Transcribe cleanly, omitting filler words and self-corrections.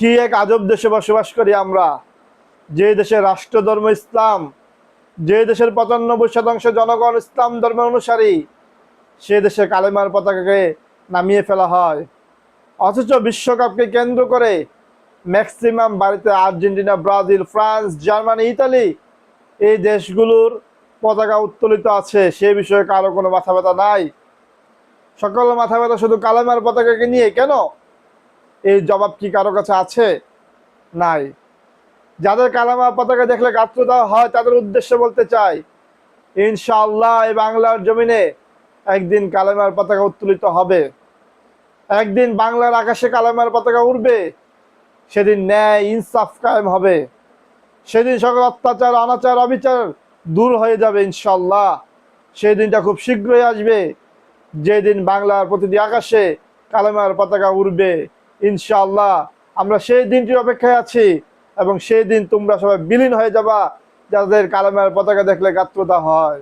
কি এক আজব দেশে বসবাস করি আমরা, যে দেশে রাষ্ট্রধর্ম ইসলাম, যে দেশের ৯৫% জনগণ ইসলাম ধর্মের অনুসারী, সে দেশে কালেমার পতাকাকে নামিয়ে ফেলা হয়। অথচ বিশ্বকাপকে কেন্দ্র করে ম্যাক্সিমাম বাড়িতে Argentina, Brazil, France, Germany, Italy এই দেশগুলোর পতাকা উত্তোলিত আছে। সে বিষয়ে কারো কোনো মাথা ব্যথা নাই। সকল মাথা ব্যথা শুধু কালেমার পতাকাকে নিয়ে। কেন? এই জবাব কি কারো কাছে আছে? নাই। যাদের কালেমার পতাকা দেখলে গাত্রদাহ হয় তাদের উদ্দেশ্যে বলতে চাই, ইনশাআল্লাহ এই বাংলার জমিনে একদিন কালেমার পতাকা উত্তোলিত হবে। একদিন বাংলার আকাশে কালেমার পতাকা উড়বে। সেদিন ন্যায় ইনসাফ কায়েম হবে। সেদিন সকল অত্যাচার, অনাচার, অবিচার দূর হয়ে যাবে ইনশাআল্লাহ। সেই দিনটা খুব শীঘ্রই আসবে, যেদিন বাংলার প্রতিটি আকাশে কালেমার পতাকা উড়বে ইনশাআল্লাহ। আমরা সেই দিনটির অপেক্ষায় আছি এবং সেই দিন তোমরা সবাই বিলীন হয়ে যাবা যাদের কালেমার পতাকা দেখলে গাত্রদাহ হয়।